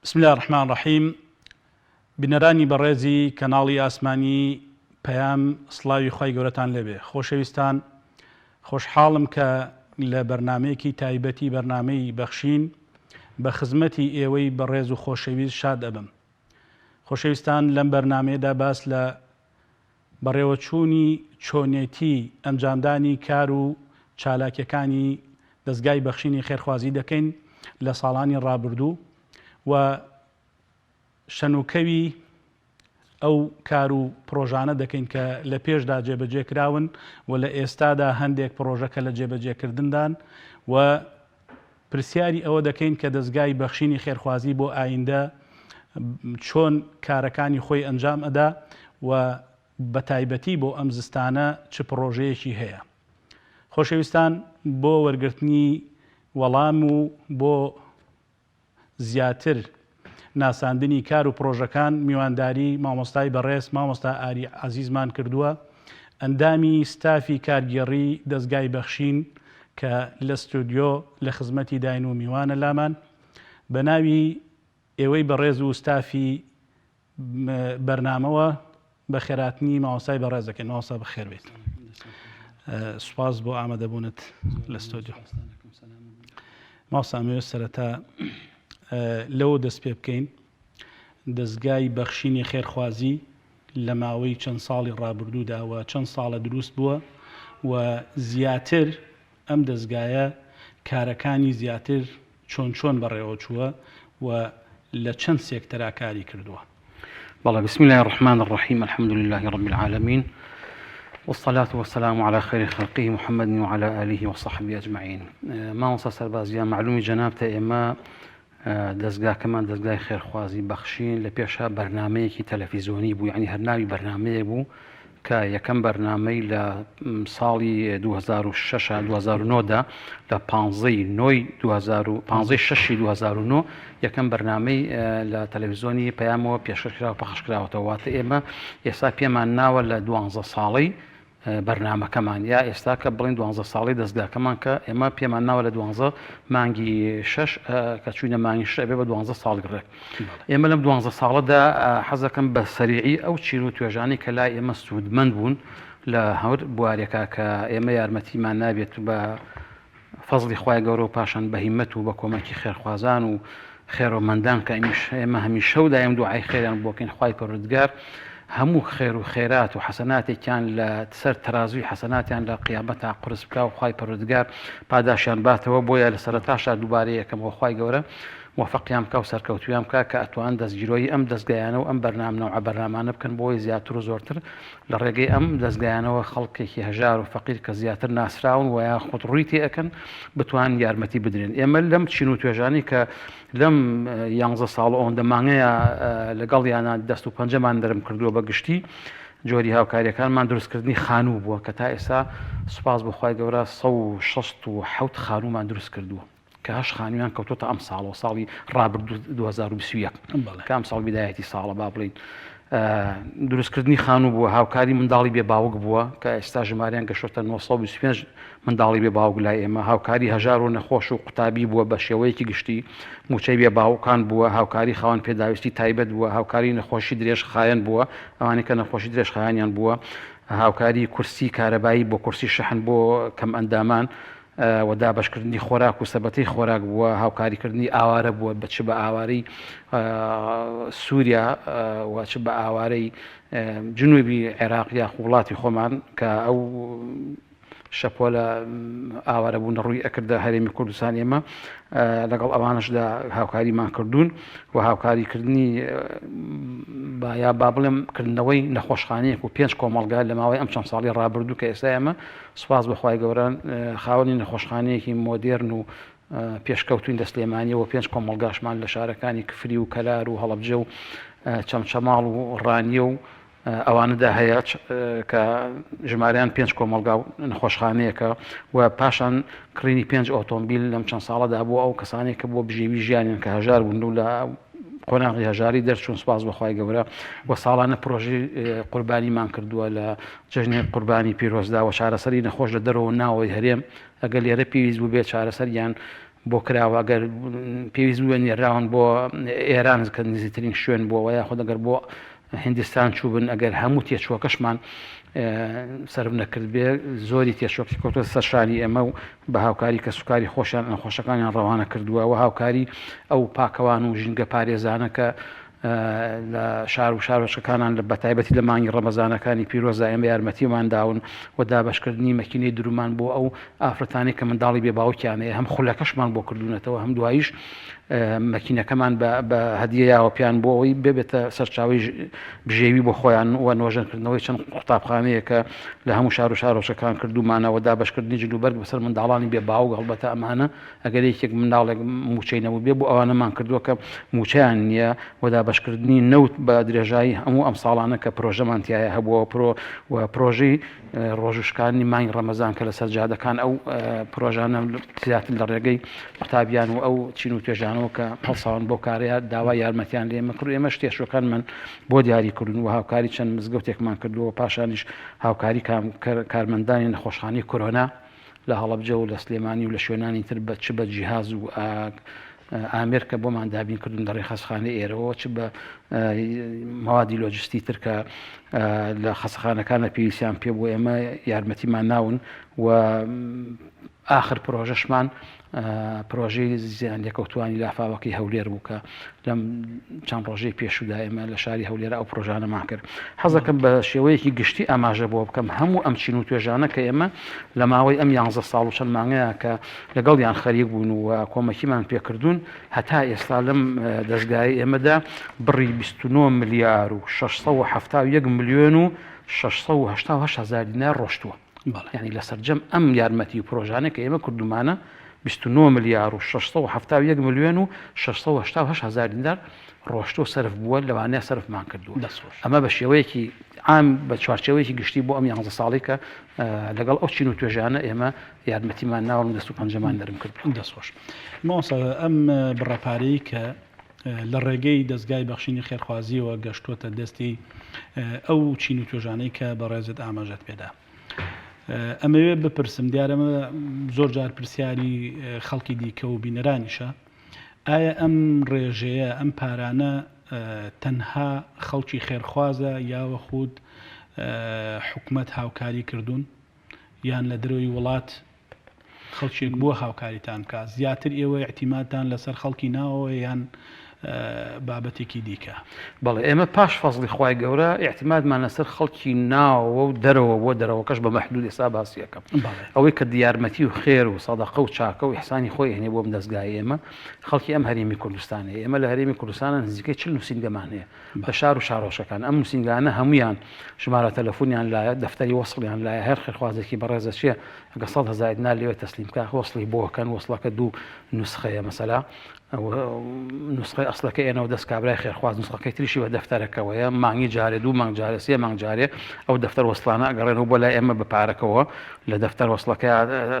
بسم الله الرحمن الرحیم. بنەرانی بەڕێزی کەناڵی ئاسمانی پەیام سڵاوی خی گەورەتان لێبێ. خۆشەویستان، خۆشحاڵم کە لە بەرنمەیەکی تایبەتی بەرنمەی بەخشین بە خزمەتی ئێوەی بەڕێز و خۆشەویست شاد ئەبم. خۆشەویستان، لەم بەرنمەیەدا باس لە بەڕێوەچوونی چۆنێتی ئەنجامدانی کار و چالاکیەکانی دەستگای بەخشینی خێرخوازی دەکەین لە ساڵانی ڕابردوو و شەنوکەوی ئەو کار و پرۆژانە دەکەین کە لە پێشدا جێبەجێ کراون و لە ئێستادا هەندێک پرۆژەکە لە جێبەجێکردندان و پرسیاری ئەوە دەکەین کە دەستگای بەخشینی خێرخوازی بۆ ئایندە چۆن کارەکانی خۆی ئەنجام ئەدا و بە تایبەتی بۆ ئەم زستانە چ پرۆژەیەکی هەیە. خۆشەویستان، بۆ وەرگرتنی وەڵام و بۆ زیاتر ناساندنی کار و پرۆژەکان میوانداری مامۆستای بەڕێز مامۆستا ئاری عەزیزمان کردووە، ئەندامی ستافی کارگێڕی دەستگای بەخشین کە لە ستودیۆ لە خزمەتی داین و میوانە لامان، بە ناوی ئێوەی بەڕێز و ستافی بەرنامەوە بە خێراتنی مامۆستای بەڕێز دەکەین. مامۆستا بەخێر بێت. سوپاس بۆ ئامادەبوونت لە ستودیۆ. مامۆستا ئەمەوێت سەرەتا لەوە دەست پێ بکەین دەستگای بەخشینی خێرخوازی لە ماوەی چەند ساڵی ڕابردوودا و چەند ساڵە دروست بووە و زیاتر ئەم دەستگایە کارەکانی زیاتر چۆن بەڕێوە چووە و لە چەند سێکتەرا کاری کردووە. والله بسم الله الرحمن الرحيم الحمد لله رب العالمين والصلاة والسلام على خير خلقه محمد وعلى آله وصحبه أجمعين. ما وصل سربازيان معلومي جنابته إما دەستگاکەمان دەستگای خێرخوازی بەخشین لە پێشە بەرنمەیەکی تەلەڤیزۆنی بوو، یعنی هەرناوی بەرنمەیە بوو کە یەکەم بەرنمەی لە ساڵی 2006-2009دا لە 15/9/2009 یەکەم بەرنمەی لە تەلەڤیزۆنی پەیامەوە پێشکرا و پەخشکراوەتەوە. واتە ئێمە ئێستا پێمان ناوە لە 12 ساڵی بەرنمەکەمان، یا ئێستا کە بڵین 12 ساڵی دەستگاکەمان کە ئێمە پێمان ناوە لە 12 مانگی 6 کە چوینە مانگی 6 بێ بە 12 ساڵ گڕێک. ئێمە لەم 12 ساڵەدا حەزەکەم بە سەریعی ئەو چیر و توێژانی کە لای ئێمە سوودمەند بوون لە هەور بوارێکە کە ئێمە یارمەتیمان نابێت بە فەزلی خوای گەورە و پاشان بە هیممەت و بە کۆمەکی خێرخوازان و خێرۆمەندان کە ئێمە هەمیشە و دایم دوعای خێریان بۆکەین خوای پەروەردگار هەموو خێر و خێرات و حەسەناتێکیان لە سەر تەرازوی حەسەناتیان لە قیامەتا قورس بکا و خوای پەروەردگار پاداشیان باتەوە، بۆیە لە سەرەتاشا دووبارە یەکەمەوە خوای گەورە موفقیان بکە و سەرکەوتویان بکە کە ئەتوان دەستگیرۆی ئەم دەستگایانە و ئەم بەرنامە بەرنامانە بکەن بۆی زیاتر و زۆرتر لە ڕێگەی ئەم دەستگایانەوە خەڵکێکی هەژار و فەقیر کە زیاتر ناسراون و یا خودڕووی تێ ئەکەن بتوان یارمەتی بدرێن. ئێمە لەم چین و توێژانی کە لەم 11 ساڵ ئەوەندە مانگەیە لەگەڵیانە دەست و پەنجەمان دەرم کردووە بە گشتی جۆری هاوکاریەکانمان دروستکردنی خانوو بووە کە تا ئێستا سوپاس بەخوای گەورە 167 خانوومان دروست کردووە کە هەش خانوویان کەوتۆتە ئەم ساڵەوە ساڵی ڕابردوو 2021 کام ساڵ بیدایەتی ساڵە با بڵین دروستکردنی خانوو بووە. هاوکاری منداڵی بێ باوک بووە کە ئێستا ژمارەیان گەشتە 925 منداڵی بێ باوک لای ئێمە. هاوکاری هەژار و نەخۆش و قوتابی بووە بە شێوەیەکی گشتی، موچەی بێ باوکان بووە، هاوکاری خاوەن پێداویستی تایبەت بووە، هاوکاری نەخۆشی درێژ خایەن بووە، ئەوانەی کە نەخۆشی درێژ خایەنیان بووە، هاوکاری کورسی کارەبایی بۆ کورسی شەحن بۆ کەم ئەندامان و دابەشکردنی خۆراک و سەبەتەی خۆراک بووە، هاوکاریکردنی ئاوارە بووە بە چ بە ئاوارەی سووریا و چ بە ئاوارەی جنوبی عێراق یا وڵاتی خۆمان کە ئەو شەپۆ لە ئاوارە بوون ڕووی ئەکردە هەرێمی کوردستان. ئێمە لەگەڵ ئەوانشدا هاوکاریمان کردوون و هاوکاریکردنی یا با بڵێم کردنەوەی نەخۆشخانەیەک و 5 کۆمەڵگا لە ماوەی ئەم چەند ساڵی ڕابردوو کە ئێستا ئێمە سوپاس بەخوای گەورە خاوەنی نەخۆشخانەیەکی مۆدێرن و پێشکەوتوین دەسلێمانیەوە 5 کۆمەڵگاشمان لە شارەکانی کفری و کەلار و هەڵەبجە و چەمچەماڵ و ڕانیە و ئەوانەدا هەیە کە ژمارەیان 5 کۆمەڵگا نەخۆشخانەیەکە و پاشان کڕینی 5 ئۆتۆمبیل لەم چەند ساڵەدا بووە ئەو کەسانی کە بۆ بژێوی ژیانیان کە هەژار بوون و لە قۆناغی هەژاری دەرچوون سوپاس بەخوای گەورە و ساڵانە پرۆژەی قوربانیمان کردووە لە جەژنی قوربانی پیرۆزدا و چارەسەری نەخۆش لە دەرەوە ناوەی هەرێم ئەگەر لێرە پێویست بوو بێت چارەسەریان بۆ کراوە ئەگەر پێویست بووە نێراون بۆ ئێران کە نزیکترین شوێن بووەوە یاخۆ ئەگەر بۆ هندستان چوو بن ئەگەر هەموو تێچووەکەشمان سرف نەکرد بێ زۆری تێشۆکی کۆتە سەرشانی ئێمە و بە هاوکاری کە سوکاری خۆشیان نەخۆشەکانیان ڕەوانە کردووە و هاوکاری ئەو پاکەوان و ژینگە پارێزانە کە لە شار و شارۆچەکانان لە بەتایبەتی لە مانگی ڕەمەزانەکانی پیرۆزە ئێمە یارمەتیمان داون و دابەشکردنی مەکینەی درومان بۆ ئەو ئافرەتانی کە منداڵی بێباوکیانەیە هەم خولەکەشمان بۆ کردوونەتەوە هەم دواییش مەکینەکەمان بە هەدیەیەوە پیان بۆ ئەوی ببێتە سەرچاوی بژێوی بۆ خۆیان و نۆژەنکردنەوەی چەند قوتابخانەیە کە لە هەموو شار و شارۆچەکان کردومانەوە دابەشکردنی جلوبەرگ بەسەر منداڵانی بێباو هەڵبەتە ئەمانە ئەگەر یەکێک منداڵێک موچەینەوە بێ بۆ ئەوانەمان کردووە کە موچیان نییە و دابەشکردنی نەوت بە درێژایی هەموو ئەم ساڵانە کە پرۆژەمان تایە هەبووە پرۆژەی ڕۆژوشکانی مانگ ڕەمەزان کە لە سەرجادەکان ئەو پرۆژانە زیاتر لە ڕێگەی قوتابیان و ئەو چین و توێژانەوە کە هەڵساون بۆ کارەیە داوای یارمەتیان لێ مەکرد ئێمە شتێشەکان من بۆ دیاریکردن و هاوکاری چەند مزگەوتێکمان کردووە پاشانیش هاوکاری کارمەندانی نەخۆشخانەی کۆرۆنا لە هەڵەبجە و لە سلێمانی و لە شوێنانی تر بە چ بە جیهاز و ئامێر کە بۆمان دابین کردن لە ڕێخەسخانەی ئێرەوە چ بە مەوادی لۆجستی تر کە لە خەسەخانەکانە پێویستیان پێ بۆ ئێمە یارمەتیمان ناون و آخر پرۆژەشمان پرۆژەی زیان لێکەوتوانی لافاوەکەی هەولێر بوو کە لەم چەند ڕۆژەی پێشودا ئێمە لە شاری هەولێرە ئەو پرۆژانەمان کرد حەزەکەم بە شێوەیەکی گشتی ئاماژە بۆ بکەم هەموو ئەم چین و توێژانە کە ئێمە لە ماوەی ئەم 11 ساڵ و چەند مانگەیە کە لەگەڵیان خەریک بوون و کۆمەکیمان پێکردوون هەتا ئێستا لەم دەستگای ئێمەدا بڕی 29 ملیار و 671 ملیۆن و 680 هزار دینار ڕۆشتووە یعنی لەسەرجەم ئەم یارمەتی و پرۆژانە کە ئێمە کردومانە 29 ملیار و 671 ملیۆن و 680 هزار دینار ڕۆشتۆ سرف بووە لەوانەیە سرفمان کردووە ئەمە بە شێوەیەکی عام بە چوارچێوەیەکی گشتی بۆ ئەم 11 ساڵی کە لەگەڵ ئەو چین و توێژانە ئێمە یارمەتیمان ناوەڵ دەست و پەنجەمان نەرم کرد دەستخۆش مۆسە ئەم بڕەپارەی کە لە ڕێگەی دەستگای بەخشینی خێرخوازیەوە گەشتووەتە دەستی ئەو چین و توێژانەی کە بەڕێزت ئاماژەت پێدا ئەمەوێ بپرسم دیارەمە زۆر جار پرسیاری خەڵکی دیکە و بینەرانیشە ئایا ئەم ڕێژەیە ئەم پارانە تەنها خەڵکی خێرخوازە یاوە خود حکومەت هاوکاری کردوون یان لە درەوەی وڵات خەڵکێک بووە هاوکاریتان کە زیاتر ئێوە احتیماتان لەسەر خەڵکی ناوەوە یان بابەتێکی دیکە بەڵێ ئێمە پاش فەزلی خوای گەورە احتیمادمان لەسەر خەڵکی ناوە و دەرەوە بۆ دەرەوەکەش بە مەحدود ئێستا باسیەکەم ئەوەی کە دیارمەتی و خێر و سەدەقە و چاکە و ئیحسانی خۆی هێنێ بۆم دەستگای ئێمە خەڵکی ئەم هەرێمی کوردستانەیە ئێمە لە هەرێمی کوردستانە نزیکەی 40 نووسینگەمان هەیە بە شار و شارۆشەکان ئەم نووسینگانە هەمویان ژمارە تەلەفۆنیان لایە دەفتەری وەسڵیان لایە هەر خێرخوازێکی بەڕێزە چیە ئەگە 100 هزار دینار لێوە تەسلیم کە وەسڵی بۆکەن وەسڵەکە دوو نوسخەیە مەسەلا نسخەی ئەسڵەکە ئێنەوە دەست کابرای خێرخواز نسخەکەی تریشی بە دەفتەرەکەوەیە مانگی جارێ دوو مانگ جارێ سێ مانگ جارێ ئەو دەفتەر وەسڵانە ئەگەڕێنەوە بۆ لای ئێمە بەپارەکەەوە لە دەفتەر وەسڵەکە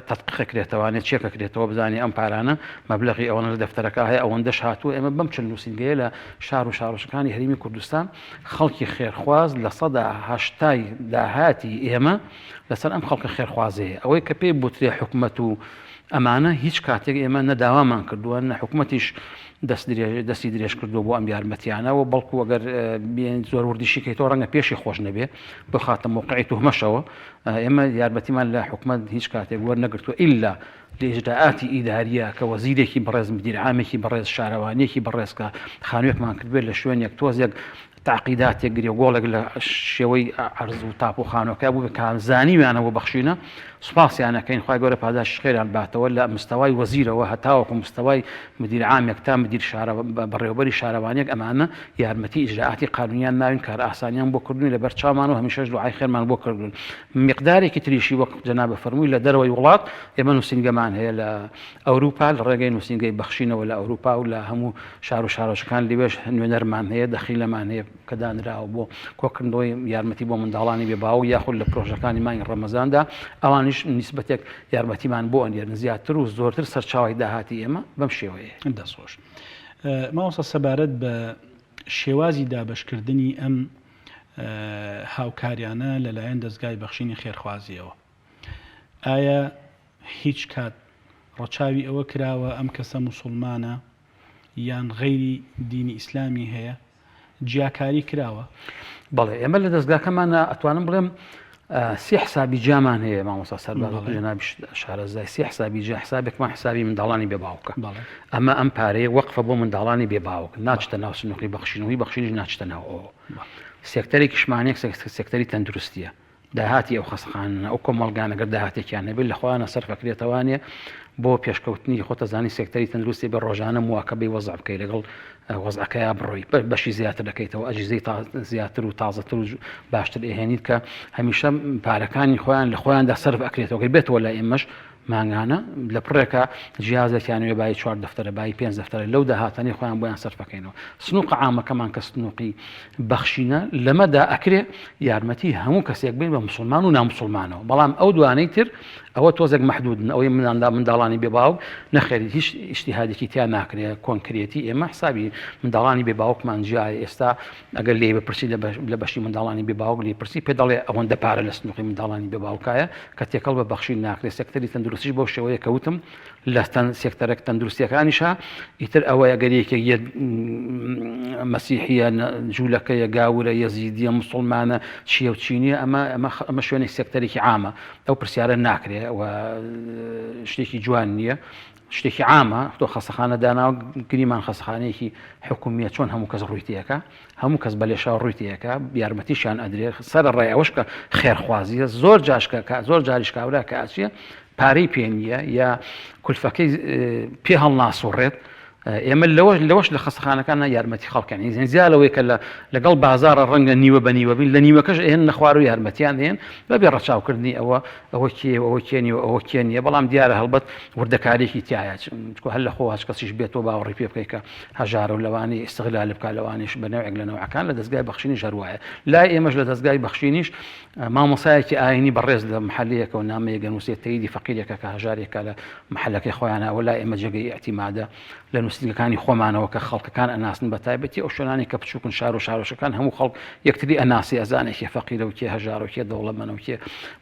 تەتقیقەکرێتەوەوانێت چێکەکرێتەوە بزانانی ئەم پارانە مەبلەغی ئەوەنە لە دەفتەرەکە هەیە ئەوەندەش هاتووە ئێمە بەم چەند نووسینگەیە لە شار و شارۆچەکانی هەرێمی کوردستان خەڵکی خێرخواز لە 180 داهاتی ئێمە لەسەر ئەم خەڵکە خێرخوازەیە ئەوەی کە پێی بوترێ حکومەت و ئەمانە هیچ کاتێک ئێمە نەداوامان کردووە نە حکومەتیش دەستی درێژ کردو بۆ ئەم یارمەتیانەوە بەڵکو ئەگەر زۆر وردیشیکەیتەوە ڕەنگە پێشی خۆش نەبێ بخاتە موقعی توهمەشەوە ئێمە یارمەتیمان لە حکومەت هیچ کاتێک وەرنەگرتووە ئیلا لێژداعاتی ئیداریە کە وەزیرێکی بەڕێز مدیرعامێکی بەڕێز شارەوانیەکی بەڕێز کە خانوویەکمان کردبێت لە شوێنێک تۆزێک تعقیداتێک گرێگۆڵێک لە شێوەی عەرز و تاپ و خانۆکە بوو کامزانیویانەوە بەخشینە سوپاسیانەکەین خوای گەورە پاداش خێران باتەوە لە مستەوای وەزیرەوە هەتاوەکو مستەوای مدیر عامێک تا مدیر بەڕێوەبەری شارەوانیەک ئەمانە یارمەتی ئیجراعاتی قانونیان ناوین کار ئاسانیان بۆ کردنی لە بەرچاومان و هەمیشەش دوعای خێرمان بۆ کردوون مقدارێکی تریشی وەک جەنابە فەرمووی لە دەرەوەی وڵات ئێمە نووسینگەمان هەیە لە ئەوروپا لە ڕێگەی نووسینگەی بەخشینەوە لە ئەوروپا و لە هەموو شار و شارۆچەکان لەوێش نوێنەرمان هەیە دەخیلەمان هەیە کە دانراوە بۆ کۆکردنەوەی یارمەتی بۆ منداڵانی بێباو یاخود لە پرۆژەکانی مانگی ڕەمەزاندا ئەوانیش نیسبەتێک یارمەتیمان بۆ ئەنێرن زیاتر و زۆرتر سەرچاوی داهاتی ئێمە بەم شێوەیە دەسۆش ماوەسە سەبارەت بە شێوازی دابشکردنی ئەم هاوکاریانە لەلایەن دەستگای بەخشینی خێرخوازیەوە ئایا هیچ کات ڕەچاوی ئەوە کراوە ئەم کەسە موسڵمانە یان غەیری دینی ئیسلامی هەیە جیاکاری کراوە. بەڵێ ئێمە لە دەستگاکەمانە ئەتوانم بڵێم سی حسابی جامان هەیە مامۆستا سەرباز جەنابی شارەزای سی حسابی جا حسابێکمان حسابی منداڵانی بێباوکە ئەمە ئەم پارەیە وەقفە بۆ منداڵانی بێباوک ناچتە ناو سنووری بەخشینەوەی بەخشینی ناچتە ناو ئەوە سێکتەرێکی شمانێک سێکتەری تەندروستیە داهاتی ئەو خەسەخانە ئەو کۆمەڵگانەگەر داهاتێکیان نەبێت لە خۆیانە سەرفەکرێتەوانێ بۆ پێشکەوتنی خۆتەزانی سێکتەری تەندروستی بە ڕۆژانە مواکەبەی وەزع بکەی لەگەڵ وەزعەکەیا بڕۆی بەشی زیاتر دەکەیتەوە ئەجزەی زیاتر و تازەتر و باشتر ئێهێنیت کە هەمیشە پارەکانی خۆیان لە خۆیاندا سەرف ئەکرێتەوە بێتەوە لە ئێمەش مانگانە لە پڕێکە جیازێکیانوێ بای 4 دەفتەرە بای 5 دەفتەرە لەو داهاتنی خۆیان بۆیان سەرفەکەینەوە سنووق عامەکەمان کە سنووقی بەخشینە لەمەدا ئەکرێ یارمەتی هەموو کەسێک بین بە مسلمان و نامسلمانەوە بەڵام ئەو دوانەی تر ئەوە تۆزێک مەحدودن ئەوەی منداڵانی بێباوک نەخێری هیچ ئیشتیهادێکی تیا ناکرێت کۆنکرێتی ئێمە حسابی منداڵانی بێباوکمان جیای ئێستا ئەگەر لێ بپرسی لە بەشی منداڵانی بێباوک لێ پرسی پێ دەڵێ ئەوەندە پارە لە سنووقی منداڵانی بێباوکایە کە تێکەڵ بە بەخشین ناکرێت سێکتەری تەندروستیش بەو شێوەیە کەوتم لە سێکتەرێک تەندروستیەکانیشە ئیتر ئەوەیە گەریەکە مەسیحیە جوولەکەیە گاورە یەزیدیە مسلمانە چیە و چینیە ئەمە شوێنێک سێکتەرێکی عامە ئەو پرسیارە ناکرێت و شتێکی جوان نییە شتێکی عامە تۆ خەسەخانە داناوە گریمان خەسەخانەیەکی حکومیە چۆن هەموو کەس ڕوویتیەکە هەموو کەس بەلێشاو ڕوویتیەکە یارمەتیشان ئەدرێت سەر ڕێ ئەوەشکە خێرخوازیە زۆر جاشکە زۆر جاریش کاورا کە ئاچیە پارەی پێ نییە یا کولفەکەی پێ هەڵناسوڕێت ئێمە لەوەش لە خەسەخانەکانە یارمەتی خەڵکانی زیالەوەی کە لەگەڵ بازارە ڕەنگە نیوە بە نیوە بین لە نیوەکەش هێن نەخوار و یارمەتیان دێن بەبێ ڕەچاوکردنی ئەوە کێنی و ئەوە کێنیە بەڵام دیارە هەڵبەت وردەکارێکی تایە هەر لە خۆ هەچ کەسیش بێتەوە باوەڕی پێ بکەی کە هەژارە و لەوانی ئستغلال بکات لەوانیش بە نەوێک لە نەوەکان لە دەستگای بەخشینی ژەروایە لای ئێمەش لە دەستگای بەخشینیش مامۆسایەکی ئاینی بەڕێز لە محلەیەکە و نامەیە گەنووسێت تەیدی فەقیرێکە کە هەژارێکە لە محلەکەی خۆیانەوە لای ئێمە جێگەی ئەعتیمادە لە نووسنگەکانی خۆمانەوە کە خەڵکەکان ئەناسن بە تایبەتی ئەو شوێنانی کە بچووکن شار و شارۆشەکان هەموو خەڵک یەکتری ئەناسی ئەزانێکی فەقیرە و کێ هەژار و کێ دەوڵەمەند و کێ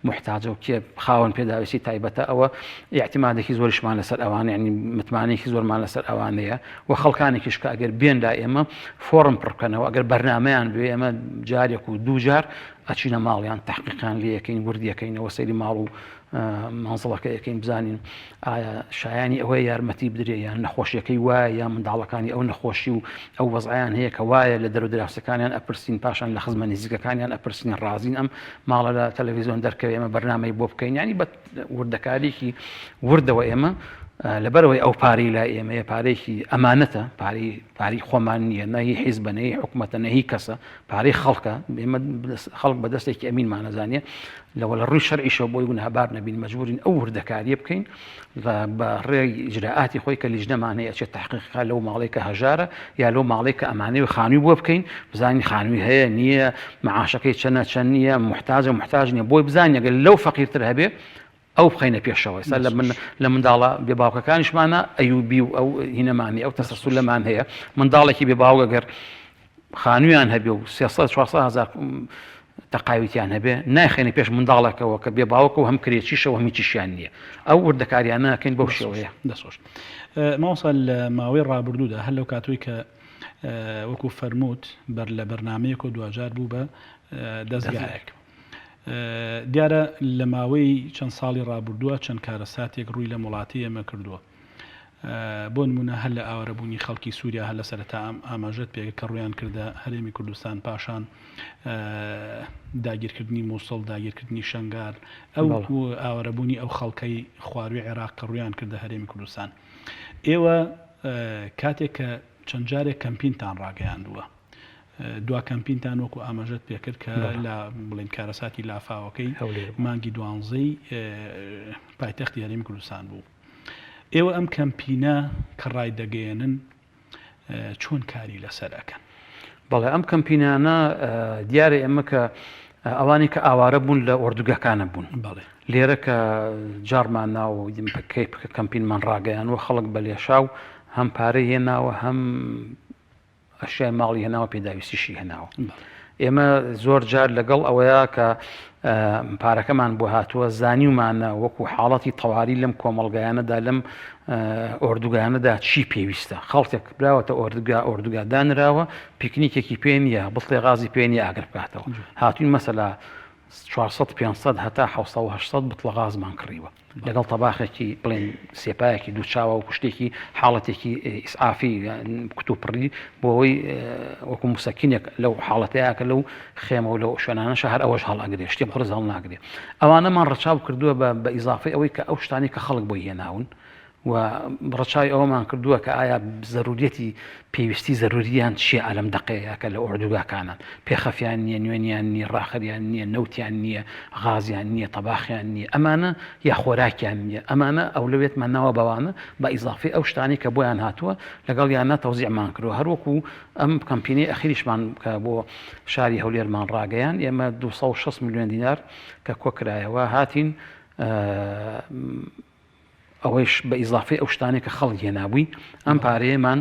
محتاجە و کێ خاوەن پێداویستی تایبەتە ئەوە ئیعتیمادێکی زۆریشمان لەسەر ئەوانە ینی متمانێکی زۆرمان لەسەر ئەوانەیە و خەڵکانێکیش کە ئەگەر بێن لا ئێمە فۆرم پڕکەنەوە ئەگەر بەرنامەیان بێ ئێمە جارێک و دوو جار ئەچینە ماڵیان تحقیقان لێ یەکەین وردیەکەینەوە سەیری ماڵ و مانزڵەکە یەکەین بزانین ئایا شایانی ئەوەی یارمەتی بدرێ یان نەخۆشیەکەی وایە یا منداڵەکانی ئەو نەخۆشی و ئەو وەزعیان هەیە کە وایە لە دەرو دراوسەکانیان ئەپرسین پاشان لە خزمە نزیکەکانیان ئەپرسین ڕازین ئەم ماڵە لە تەلەڤیزیۆن دەرکەوێ ئێمە بەرنامەی بۆ بکەین ینی بە وردەکاریکی وردەوە ئێمە لەبەرەوەی ئەو پارەی لای ئێمەیە پارێکی ئەمانەتە پارەی خۆمان نییە نەهی حیزبە نەهی حکوومەتە نەهی کەسە پارەی خەڵکە ئێمە خەڵک بە دەستێکی ئەمینمانەزانێ لەوە لە ڕووی شەرعیشەوە بۆی گونەهبار نەبین مەجبورین ئەو وردەکاریە بکەین بە ڕێی ئیجراءاتی خۆی کە لیژنەمان هەیە ئەچێت تحقیقا لەو ماڵەی کە هەژارە یا لەو ماڵەی کە ئەمانەی و خانووی بۆ بکەین بزانین خانووی هەیە نییە مەعاشەکەی چەند نییە محتاج نییە بۆی بزانین ئەگەر لەو فەقیرتر هەبێ ئەو بخەینە پێشەوە ئێستا لە منداڵە بێباوکەکانیشمانە ئەیوبی و ئەو هینەمانی ئەو تەسەسول لەمان هەیە منداڵێکی بێباوک ئەگەر خانوویان هەبێ و 300-400 تەقاویتیان هەبێ نایخێنی پێش منداڵەکەەوە کە بێباوکە و هەم کرێکیشەوە هیچیشیان نییە ئەو وردەکاریانە ئەکەین بەو شێوەیە دەسۆش ماوەسا لە ماوەی ڕابردوودا هەر لەو کاتووی کە وەکو فەرمووت لە بەرنامەیەک و دوجار بوو بە دەستگایەک دیارە لە ماوەی چەند ساڵی ڕابردووە چەند کارەساتێک ڕووی لە وڵاتی ئێمە کردووە بۆ نمونە هەر لە ئاوارەبوونی خەڵکی سووریا هەر لە سەرەتا ئاماژەت پێ کە ڕویان کردە هەرێمی کوردستان پاشان داگیرکردنی مووسڵ داگیرکردنی شەنگار ئەو ئاوارەبوونی ئەو خەڵکەی خواروی عێراق کە ڕویان کردە هەرێمی کوردستان ئێوە کاتێک کە چەند جارێک کەمپینتان ڕاگەیاندووە دوا کەمپینتان وەکو ئاماژەت پێکرد کە لە بڵین کارەساتی لافاوەکەی مانگی 12 پایتەختی هەرێمی کوردستان بوو ئێوە ئەم کەمپینە کە ڕای دەگەێنن چۆن کاری لەسەر ئەکەن بەڵێ ئەم کەمپینانە دیارە ئێمە کە ئەوانی کە ئاوارە بوون لە ئۆردوگەکانە بوون لێرە کە جارمان ناو کەمپینمان ڕاگەیانوە خەڵک بە لێشاو هەم پارەی هێناوە هەم ئەشیای ماڵی هێناوە پێداویستیشی هێناوە ئێمە زۆر جار لەگەڵ ئەوەیە کە پارەکەمان بۆ هاتووە زانیومانە وەکو حاڵەتی تەواری لەم کۆمەڵگایانەدا لەم ئۆردوگایانەدا چی پێویستە خەڵکێک براوەتە ئۆردوگا دانراوە پیکنیکێکی پێ نیە بڵێ غازی پێ نیە ئاگر بکاتەوە هاتوین مەسەلا 400 هەتا 700 بتڵە غازمان کڕیوە لەگەڵ تەباخێکی بڵێن سێپایەکی دووچاوە و کوشتێکی حاڵەتێکی ئیسعافی کتوپڕی بۆ ئەوەی وەکو موسەکینێک لەو حاڵەتەیەکە لەو خێمە و لەو شوێنانەشە هەر ئەوەش هەڵئەگرێ شتێ قڕز هەڵ ناگرێ ئەوانەمان ڕەچاو کردووە بە ئیزافی ئەوەی کە ئەو شتانی کە خەڵک بۆی هێناون و ڕەچاوی ئەوەمان کردووە کە ئایا زەروریەتی پێویستی زەروریان چیە ئالەم دقەیە کە لە ئۆردوگاکانان پێخەفیان نییە نوێنیان نییە ڕاخەریان نییە نەوتیان نییە غازیان نییە تەباخیان نییە ئەمانە یا خۆراکیان نییە ئەمانە ئەو لەوێتمان ناوە بەوانە بە ئیزافی ئەو شتانی کە بۆیان هاتووە لەگەڵ یانە تەوزیعمان کردووە هەروەکو ئەم کەمپینی ئەخیریشمان کە بۆ شاری هەولێرمان ڕاگەیان ئێمە 260 میلیۆن دینار کە کۆکرایەوە هاتین ئەوەیش بە ئیزافی ئەو شتانی کە خەڵک هێنابووی ئەم پارەیەمان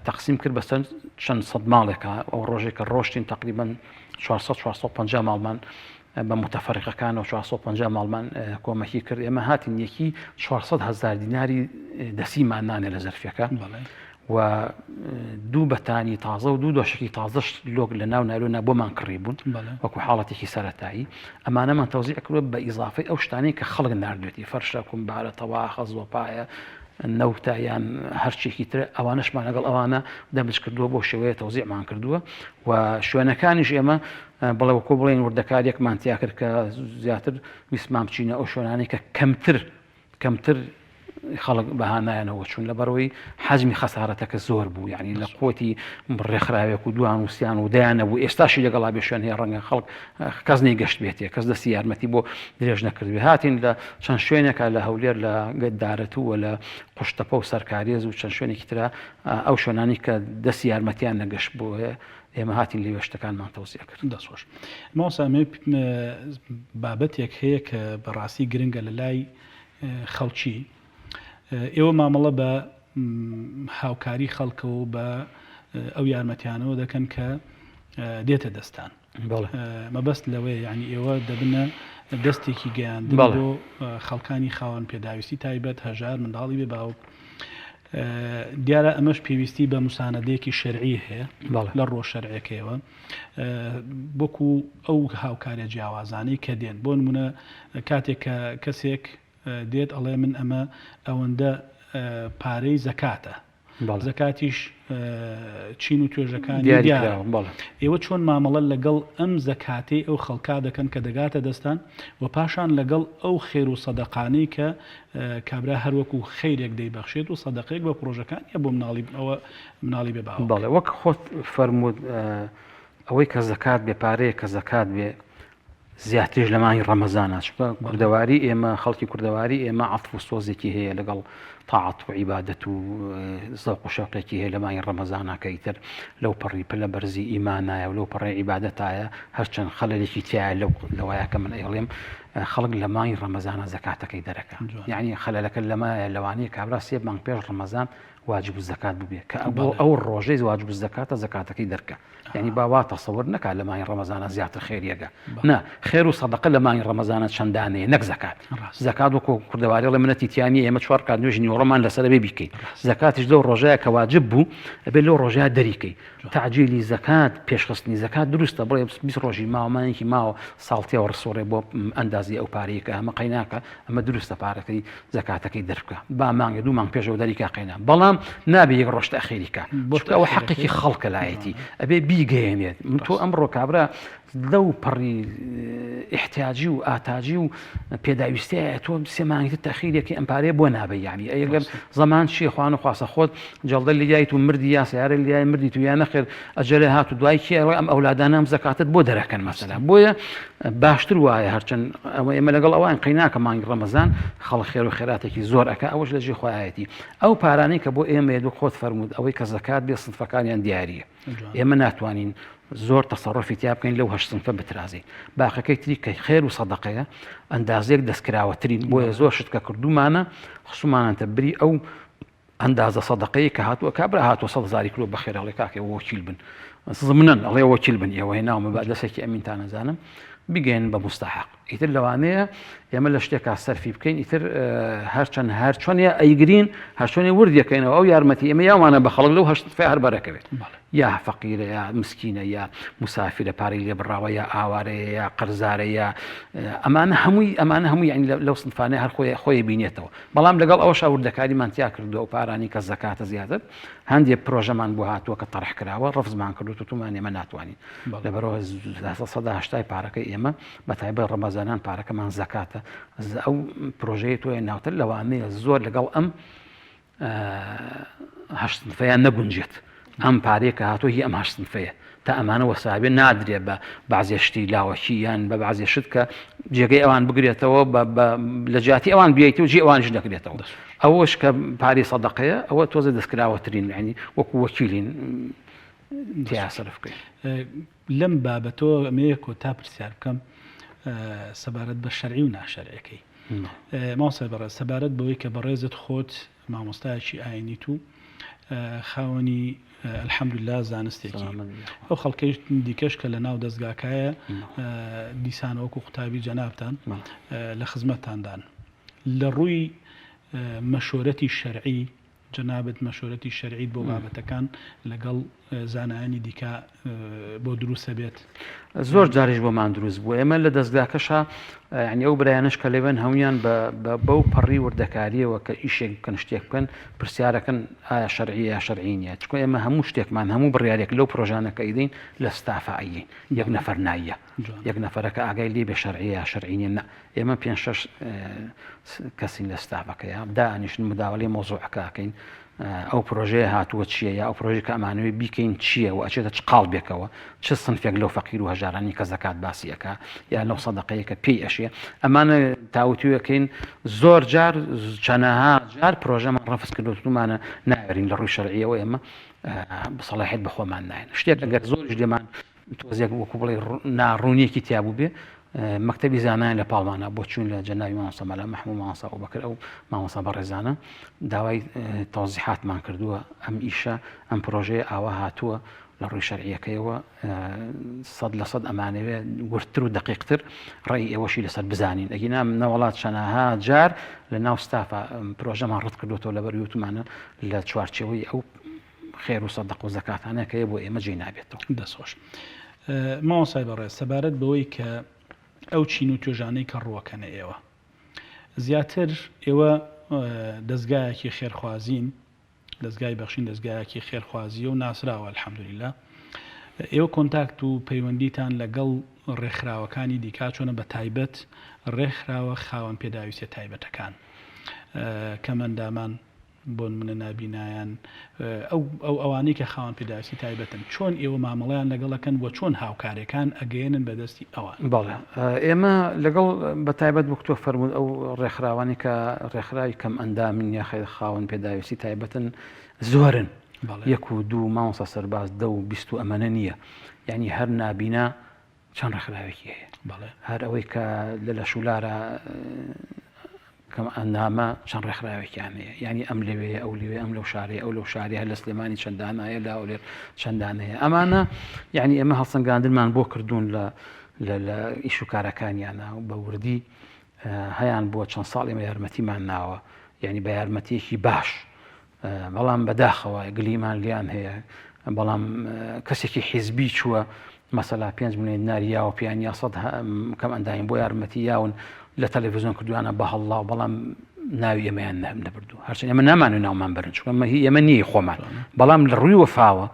تەقسیم کرد بەسەر چەند سەد ماڵێکە ئەو ڕۆژێک کە ڕۆشتین تقریبا 450 ماڵمان بە متەفەرقەکان و 450 ماڵمان کۆمەکی کرد ئێمە هاتین یەکی 400,000 دیناری دەسیمان نانێ لە زەرفەکە و دوو بەتانی تازە و دوو دۆشکی تازەش لۆک لە ناو نارۆنا بۆمان کڕی بوون وەکو حاڵەتێکی سەرەتایی ئەمانەمان تەوزیع کردووە بە ئیزافی ئەو شتانی کە خەڵک ناردوێتی فەرشە کومبارە تەواخە زۆپایە نەوتایان هەرچێکی تر ئەوانشمان لەگەڵ ئەوانە دەمج کردووە بۆ شێوەیە تەوزیعمان کردووە و شوێنەکانیش ئێمە بڵێ وەکو بڵێن وردەکارێکمان تیا کرد کە زیاتر ویسمان بچینە ئەو شوێنانی کە کەمتر خەڵک بەهانایەنەوە چوون لەبەرەوەی حەجمی خەسارەتەکە زۆر بوو یعنی لە قوتی ڕێکخراوێک و دوان وسییان و دایانە بوو ئێستاشی لەگەڵا بێ شوێن هەیە ڕەنگە خەڵک کەس نەیگەشت بێتێ کەس دەستی یارمەتی بۆ درێژ نەکردوێ هاتین لە چەند شوێنێکە لە هەولێر لە گەدارەت و لە قوشتەپە و سەرکارێز و چەند شوێنێکی ترا ئەو شوێنانی کە دەستی یارمەتیان نەگەشت بۆ ئێمە هاتین لێ شتەکانمان تەوزیع کرد دەسۆش ماوەسامێ بابەتێک هەیە کە بەڕاستی گرنگە لە لای خەڵکی ئێوە مامەڵە بە هاوکاری خەڵکە و بە ئەو یارمەتیانەوە دەکەن کە دێتە دەستان مەبەست لەوەیە ینی ئێوە دەبنە دەستێکی گەیاندن بۆ خەڵکانی خاوەن پێداویستی تایبەت هەژار منداڵی بێ باوک دیارە ئەمەش پێویستی بە موسانەدەیەکی شەرعی هەیە لە ڕۆژ شەرعەکەیەوە بۆکو ئەو هاوکارە جیاوازانەی کە دێن بۆ نمونە کاتێک کە کەسێک دێت ئەڵێ من ئەمە ئەوەندە پارەی زەکاتە زەکاتیش چین و توێژەکانی دیارە ئێوە چۆن مامەڵە لەگەڵ ئەم زەکاتەی ئەو خەڵکا دەکەن کە دەگاتە دەستان و پاشان لەگەڵ ئەو خێر و سەدەقانەی کە کابرا هەروەکو خەیرێک دەیبەخشێت و سەدەقەیەک بە پرۆژەکانی بۆ مناڵی بێ باوە بەڵێ وەک خۆت فەرموود ئەوەی کە زەکات بێ پارەیە کە زەکات بێ زیاترش لە مانگی ڕەمەزانە کوردەواری ئێمە خەڵکی کوردەواری ئێمە عەتف و سۆزێکی هەیە لەگەڵ تاعەت و عیبادەت و زەوق و شەوقێکی هەیە لە مانگی ڕەمەزانە کە ئیتر لەو پەڕی پلە بەرزی ئیمانایە و لەو پەڕی عیبادەتایە هەرچەند خەلەلێکی تایە لەوایە کە من ئەیڵێم خەڵک لە مانگی ڕەمەزانە زەکاتەکەی دەرەکە یعنی خەلەلەکە لەمایە لەوانەیە کابرا سێ مانگ پێش ڕەمەزان واجب الزەکات ببێ کە ئەو ڕۆژەی واجب الزەکاتە زەکاتەکەی دەرکە یعنی باوا تەسەوور نەکا لە مانگی ڕەمەزانە زیاتر خێریەکە نا خێر و سەدەقە لە مانگی ڕەمەزانە چەندانەیە نەک زەکات زەکات وەکو کوردەواری لە منەتی تیانی ئێمە 4 کات نوێژی نیوەڕۆمان لەسەر بێ بیکەین زەکاتیش لەو ڕۆژەیە کە واجب بوو ئەبێ لەو ڕۆژەیە دەریکەی تعجیلی زەکات پێشخستنی زەکات دروستە بڵێ 20 ڕۆژی ماوەمانێکی ماوە ساڵتیەوە ڕسوڕێ بۆ ئەندازی ئەو پارەیە کە ئەمە قەیناکە ئەمە دروستە پارەکەی زەکاتەکەی دەرکە با مانگە دوو مانگ پێشەوە دەریکا قەینا بەڵام نابێ یەک ڕۆژ تەخیریکە ئەوە حەقێکی خەڵکە لایەتی ئەبێ بیگەیەنێت تۆ ئەمڕۆ کابرا لەو پەڕی احتیاجی و ئاتاجی و پێداویستەیە تۆ سێ مانگی تەخیرێکی ئەم پارەیە بۆ نابێ یعنی ئەگەر زەمان چیە خوان و خواسە خۆت جەڵدە لەلایت و مردی یا سیارە لای مردی تو یا نەخێر ئەجەلێ هات و دوای کێ ئەم ئەولادانە ئەم زەکاتت بۆ دەرەکەن مەسەلا بۆیە باشتر وایە هەرچەند ئێمە لەگەڵ ئەوان قەیناکە مانگی ڕەمەزان خەڵک خێر و خێراتێکی زۆر ئەکە ئەوەش لە ژێ خۆیەتی ئەو پارانەی کە بۆ ئێمە دوو خۆت فەرموود ئەوەی کە زەکات بێ سنفەکانیان دیاریە ئێمە ناتوانین زۆر تەسەڕۆفی تیا بکەین لەو 8 سنفە بترازین باقەکەی تری کە خێر و سەدەقەیە ئەندازێک دەستکراوەترین بۆیە زۆر شت کە کردومانە خسومانە بری ئەو ئەندازە سەدەقەیە کە هاتووە کابرا هاتووە 100,000 کیلۆ بەخێرەڵێ کاکێ وەکیل بن زمنن ئەڵێ وەکیل بن ئێوە هێناومە بە دەسێکی ئەمینتان نەزانم بگەین بە مستحق ئیتر لەوانەیە ئێمە لە شتێکا سەرفی بکەین ئیتر هەرچەند هەر چۆنێ ئەیگرین هەر چۆنێ وردەکەینەوە ئەو یارمەتی ئێمە یاوانە بە خەڵک لەو هەشت هەر بەرەکەوێت یا فەقیرە یا مسکینە یا مسافرە پارەی لێ بڕاوە یا ئاوارەیە یا قەرزارە یا ئەمانە هەمووی یعنی لەو سنفانەیە هەر خۆی بینێتەوە بەڵام لەگەڵ ئەوەش وردەکاریمان تیا کردو ئەو پارانی کە زەکاتە زیاتر هەندێک پرۆژەمان بۆ هاتووە کە تەڕح کراوە ڕفزمان کردو تومان ئێمە ناتوانین لەبەرەوە 1970 پارەکەی ئێمە بە تایبەت ڕەمەزانان پارەکەمان زەکاتە ئەو پرۆژەیە تۆیە ناوتر لەوانەیە زۆر لەگەڵ ئەم هەشت سنفەیان نەگونجێت ئەم پارێکە هاتووە هی ئەم هەشت سنفەیە تا ئەمانە وەسابێ نادرێت بە بەعزێ شتی لاوەکی یان بە بەعزێ شت کە جێگەی ئەوان بگرێتەوە لە جیاتی ئەوان بێتی و جێ ئەوانش نەکرێتەوە ئەوەش کە پاری سەدەقەیە ئەوە تۆزە دەستکراوەترین ینی وەکو وەکیلین تیا سەرف بکەین لەم بابەتەوە ئەمەیەکۆ تا پرسیار بکەم سەبارەت بە شەرعی و ناشەرعەکەی مامۆستا بەڕێز سەبارەت بەوەی کە بەڕێزت خۆت مامۆستایەکی ئاینیت و خاوەنی الحەمدوللا زانستێکی ئەو خەڵکەی دیکەش کە لە ناو دەستگاکایە دیسانەوەکو قوتابی جەنابتان لە خزمەتاندان لە ڕووی مەشورەتی شەرعی جەنابەت مەشورەتی شەرعیت بۆ بابەتەکان لەگەڵ زانایانی دیکە بۆ دروستە بێت زۆر جاریش بۆمان دروست بوو ئێمە لە دەستگاکەشە ینی ئەو برایانش کە لێوێن هەمویان بەو پەڕی وردەکاریەوە کە ئیشێک بکەن شتێک بکەن پرسیارەکەن ئایا شەرعی یا شەرعی نیە چکۆ ئێمە هەموو شتێکمان هەموو بڕیارێک لەو پرۆژانەکە ئیدەین لە ستافعین یەک نەفەر نایە یەک نەفەرەکە ئاگای لێ بێ شەرعی یا شەرعی نیە ئێمە 5-6 کەسین لە ستافەکەیە دانیشتن مداوەڵی مۆزوعەکەکەین ئەو پرۆژەیە هاتووە چییە یا ئەو پرۆژێک کە ئەمانەوێ بیکەین چییە و ئەچێتە چ قاڵ بێکەوە چ سنفێک لەو فەقیر و هەژارانی کە زەکات باسیەکە یا لەو سەدەقەیە کە پێی ئەشێ ئەمانە تاوتویەکەین زۆر جار چەنەها جار پرۆژەمان ڕەفز کردوتمانە ناوێرین لە ڕووی شەرعیەوە ئێمە بەسەڵاحێت بەخۆمان ناین شتێک ئەگەر زۆریش لێمان تۆزێک وەکو بڵێ ناڕوونیەکی تیابوو بێ مەکتەبی زانایان لە پاڵمانە بۆ چوون لە جەناوی مامۆستا مەلا مەحموود مامۆستا ئەبوبەکر ئەو مامۆستا بەڕێزانە داوای تەوزیحاتمان کردووە ئەم ئیشە ئەم پرۆژەیە ئاوا هاتووە لە ڕووی شەرعیەکەیەوە 100% ئەمانەوێ ورتر و دقیقتر ڕێی ئێوەشی لەسەر بزانین ئەگینا نەوەڵات چەنەها جار لە ناو ستافە پرۆژەمان ڕەت کردوتەوە لەبەر یوتمانە لە چوارچێوەی ئەو خێر و سەدەق و زەکاتانەکەیە بۆ ئێمە جێی نابێتەوە دەسۆش مامۆستای بەڕێز سەبارەت بەوەی کە ئەو چین و توێژانەی کە ڕووەکەنە ئێوە زیاتر ئێوە دەستگایەکی خێرخوازین دەستگای بەخشین دەستگایەکی خێرخوازیە و ناسراوە الحەمدوللیلا ئێوە کۆنتاکت و پەیوەندیتان لەگەڵ ڕێکخراوەکانی دیکا چۆنە بە تایبەت ڕێکخراوە خاوەن پێداویستە تایبەتەکان کەمەندامان بۆن منە نابینایان ئەوانەی کە خاوەن پێداویستی تایبەتن چۆن ئێوە مامەڵەیان لەگەڵەکەن بۆ چۆن هاوکارەکان ئەگەێنن بەدەستی ئەوان بەڵێ ئێمە لەگەڵ بە تایبەت بۆ تۆ فەرموود ئەو ڕێکخراوانی کە ڕێکخراوی کەم ئەندامین یاخی خاوەن پێداویستی تایبەتن زۆرن 1 و 2 مامۆستا سەرباز 10 و 20 ئەمەنە نییە یعنی هەر نابینا چەند ڕێکخراوێکی هەیە هەر ئەوەی کە لە شولارە کەم ئەندامە چەند ڕێکخراوێکیان هەیە ینی ئەم لەوێ ئەو لێوێ ئەم لەو شارێ ئەو لەو شاری هەر لە سلێمانی چەندانایە لا ئەولێر چەندانەیە ئەمانە یعنی ئێمە هەڵسەنگاندنمان بۆ کردوون لە ئیش و کارەکانیانە و بە وردی هەیان بۆ چەند ساڵ ئێمە یارمەتیمان ناوە یعنی بە یارمەتیەکی باش بەڵام بەداخەوە گلیمان لیان هەیە بەڵام کەسێکی حیزبی چووە مەسەلا 5 ملیۆن دیناری یاوە پیان یا 100 کەم ئەنداین بۆ یارمەتی یاون لە تەلەڤیزیۆن کردوانە بە هەڵڵا بەڵام ناوی ئێمەیان نەبردوو هەرچەند ئێمە نامانوێت ناومان بەرن چونکە ئێمە نییە خۆمان بەڵام لە ڕووی وەفاوە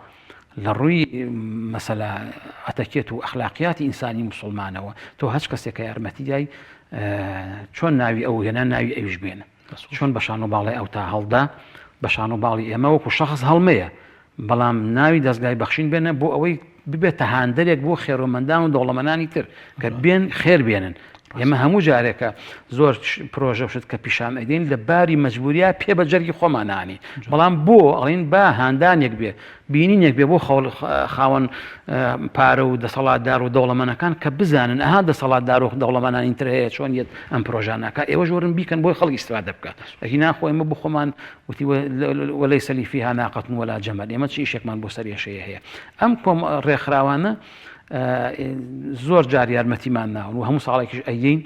لە ڕووی مەسەلا ئەتەکێت و ئەخلاقیاتی ئینسانی موسڵمانەوە تۆ هەچ کەسێک کە یارمەتیدای چۆن ناوی ئەو هێنا ناوی ئەویش بێنە چۆن بەشان و باڵی ئەو تا هەڵدا بەشان و باڵی ئێمە وەکو شەخص هەڵمەیە بەڵام ناوی دەستگای بەخشین بێنە بۆ ئەوەی ببێتە هاندەرێک بۆ خێرۆمەندان و دەوڵەمەندانی تر کە بێن خێر بێنن ئێمە هەموو جارێکە زۆر پرۆژە شت کە پیشان ئەدەین لە باری مەجبوریە پێ بە جەرگی خۆمانانی بەڵام بۆ ئەڵین با هاندانێک بێ بینینێک بێ بۆ خاوەن پارە و دەسەڵاتدار و دەوڵەمەندەکان کە بزانن ئەها دەسەڵاتدار و دەوڵەمەندانی تر هەیە چۆن ئەم پرۆژانەکە ئێوە ژۆرن بیکەن بۆی خەڵکی استفادە بکات ئەهی ناخۆ ئێمە بۆ خۆمان وتی وەلەیسە لی فیها ناقەة ولا جەمەل ئێمە چ ئیشێکمان بۆ سەر ێشەیە هەیە ئەم ڕێکخراوانە زۆر جار یارمەتیمان ناون و هەموو ساڵێکیش ئەیین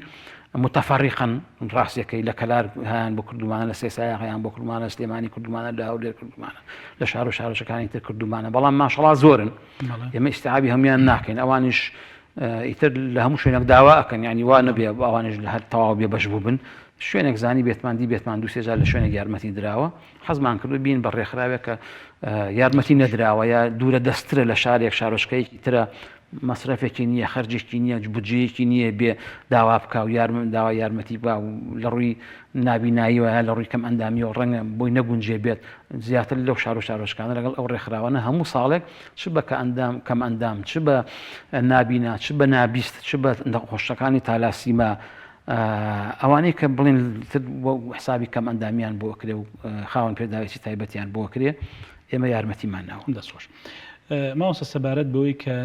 متفەڕیقەن ڕاستیەکەی لە کەلار هەیان بۆ کردومانە لە سێسایە هەیان بۆ کردومانە سلێمانی کردومانە لە هەولێر کردومانە لە شار و شارۆچەکانی تر کردومانە بەڵام ماشەڵڵا زۆرن ئێمە ئیستیعابی هەمویان ناکەین ئەوانیش ئیتر لە هەموو شوێنێک داوا ئەکەن یعنی وا نەبێ ئەوانش لە هەر تەواو بێ بەش بوو بن شوێنێک زانی بێتمان دوو سێجار لە شوێنێک یارمەتی دراوە حەزمان کردو بین بە ڕێکخراوێک کە یارمەتی نەدراوە یا دوورە دەسترە لە شارێک شارۆچکەیەکی ترە مەسرەفێکی نییە خەرجێکی نییە بودجەیەکی نییە بێ داوا بکە و داوا یارمەتی با و لە ڕووی نابیناییەوە لە ڕووی کەم ئەندامی و ڕەنگە بۆی نەگونجێ بێت زیاتر لەو شار و شارۆچکانە لەگەڵ ئەو ڕێکخراوانە هەموو ساڵێک چ بە کەم ئەندام چ بە نابینا چ بە نابیست چ بە خۆشەکانی تالاسیما ئەوانەی کە بڵێن حسابی کەم ئەندامیان بۆ کرێ و خاوەن پێداویستی تایبەتیان بۆ کرێ ئێمە یارمەتیمان ناوە دەستخۆش ماوەسە سەبارەت بەوەی کە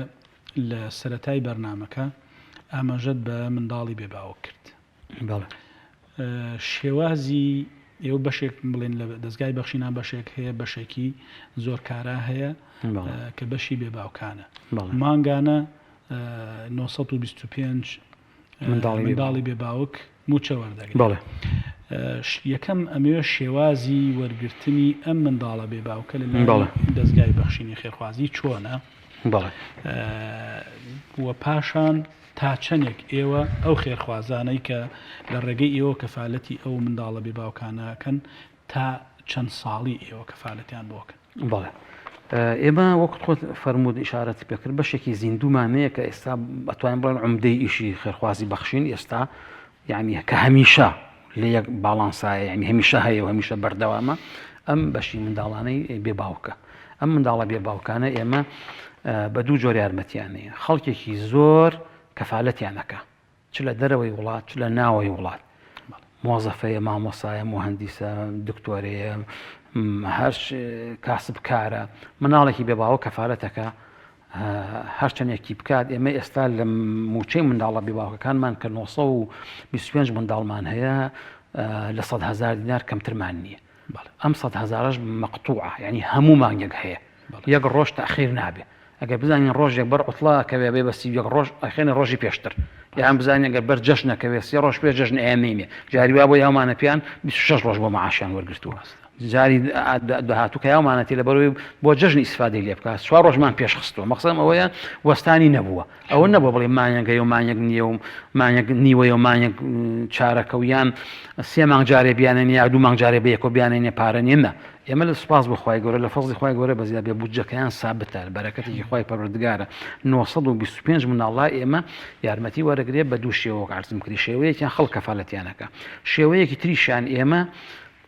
لە سەرەتای بەرنامەکە ئاماژەت بە منداڵی بێباوە کرد شێوازی ئێوە بەشێک بڵێن لە دەستگای بەخشینا بەشێک هەیە بەشێکی زۆر کارا هەیە کە بەشی بێباوکانە مانگانە 925 منداڵی بێباوک موچە وەردەگرێت یەکەم ئەمێ شێوازی وەرگرتنی ئەم منداڵە بێباوکە لە دەستگای بەخشینی خێرخوازی چۆنە وە پاشان تا چەندێک ئێوە ئەو خێرخوازانەی کە لە ڕێگەی ئێوە کەفالەتی ئەو منداڵە بێباوکانەکەن تا چەند ساڵی ئێوە کەفالەتیان بۆکەن بەڵێ ئێمە وەکت خۆت فەرمود ئیشارەتی پێکرد بەشێکی زیندومانەیە کە ئێستا ئەتوانین بڵێن عومدەی ئیشی خێرخوازی بەخشین ئێستا یعنی کە هەمیشە لە یەک باڵانسایە یعنی هەمیشە هەیە و هەمیشە بەردەوامە ئەم بەشی منداڵانەی بێباوکە ئەم منداڵە بێباوکانە ئێمە بە دوو جۆر یارمەتیانەیە خەڵکێکی زۆر کەفالەتیانەکە چ لە دەرەوەی وڵات چ لە ناوەی وڵات مۆزەفەیە مامۆسایە مهندیسە دکتۆرەیە هەر کاسب کارە مناڵێکی بێباوە کەفالەتەکە هەرچەندێکی بکات ئێمە ئێستا لە موچەی منداڵە بێباوکەکانمان کە 925 منداڵمان هەیە لە 100,000 دینار کەمترمان نییە ئەم 100,000ش مەقتوعە یعنی هەموو مانگێک هەیە یەک ڕۆژ تەخیر نابێ ئەگەر بزانین ڕۆژێک بەر عوتڵاکەوێ بێ بەسی یەک ڕۆژ ئەخێنە ڕۆژی پێشتر یان بزانین ئەگەر بەر جەژنەکەوێ 3 ڕۆژ پێش جەژن ئەیامینێ جاری وا بۆ یاومانە پیان 26 ڕۆژ بۆ مەعاشیان وەرگرتووە جاری داهاتوو کە یاومانەتی لە بەرەوەی بۆ جەژنی ئیسفادەی لێ بکات 4 ڕۆژمان پێش خستووە مەقسەدم ئەوەیە وەستانی نەبووە ئەوە نەبووە بڵێ مانگەی و مانگێک نییە و مانگێک نیوەیە و مانگێک چارەکە و یان 3 مانگ جارێ بیانێنێ یا 2 مانگ جارێ بە یەکۆ بیانێنێ پارە نیە نە ئێمە لە سوپاس بخوای گەورە لە فەزلی خوای گەورە بەزیاد بێ بودجەکەیان سابتە بەرەکەتێکی خوای پەروەردگارە 925 منداڵای ئێمە یارمەتی وەرەگرێت بە دوو شێوەوە عەرزم کردی شێوەیەکیان خەڵک کەفالەتیانەکە شێوەیەکی تریشیان ئێمە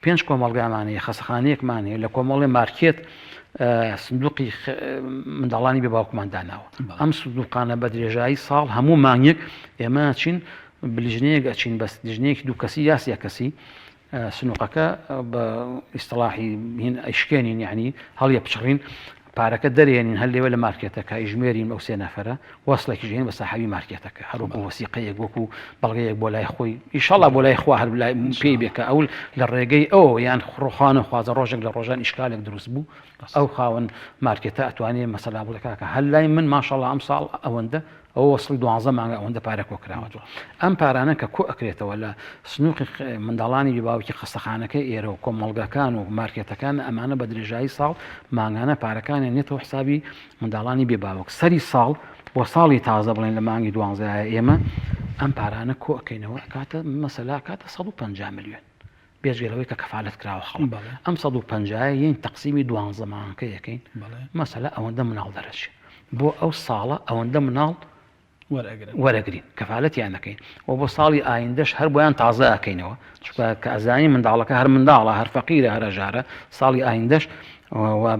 5 کۆمەڵگامانەیە خەسەخانەیەکمان هەیە لە کۆمەڵی مارکێت سندوقی منداڵانی بێباوکمان داناوە ئەم سندوقانە بە درێژایی ساڵ هەموو مانگێک ئێمە چین بلیژنەیەک ئەچین بەس لیژنەیەکی دوو کەسی یاسیە کەسی سنووقەکە بە ئیستلاحی هین ئەیشکێنین یعنی هەڵیە بچڕین پارەکە دەرێنین هەر لێوە لە مارکێتەکە ئیژمێرین ئەو 3 نەفەرە وەسڵێکی ژێن بە ساحەبی مارکێتەکە هەروەکو وەسیقەیەک وەکو بەڵگەیەک بۆ لای خۆی ئیشەڵا بۆ لای خوا هەر پێی بێکە ئەو لە ڕێگەی ئەو یان ڕۆخانە خوازە ڕۆژێک لە ڕۆژان ئیشکالێک دروست بوو ئەو خاوەن مارکێتە ئەتوانێت مەسەلا بڵێکاکە هەر لای من ماشەڵڵا ئەم ساڵ ئەوەندە ئەوە وەسڵی 12 مانگە ئەوەندە پارە کۆکراوەوە ئەم پارانە کە کۆ ئەکرێتەوە لە سنووقی منداڵانی بێباوکی خەستەخانەکەی ئێرە و کۆمەڵگەکان و مارکێتەکان ئەمانە بە درێژایی ساڵ مانگانە پارەکانە نێتەوە حسابی منداڵانی بێباوک سەری ساڵ بۆ ساڵی تازە بڵێن لە مانگی 12 ئێمە ئەم پارانە کۆ ئەەکەینەوە کاتە مەسەلا کاتە 150 ملیۆن بێژگەرەوەی کە کەفالەت کراوە خەڵ ئەم 150 یەن تەقسیمی 12 مانگەکە یەکەین مەسەلا ئەوەندە مناڵ دەرەچێ بۆ ئەو ساڵە ئەوەندە مناڵ وەرەگرین کەفالەتیان نەکەین و بۆ ساڵی ئایندەش هەر بۆیان تازە ئەەکەینەوە چکە کە ئەزانی منداڵەکە هەر منداڵە هەر فەقیرە هەرەژارە ساڵی ئایندەش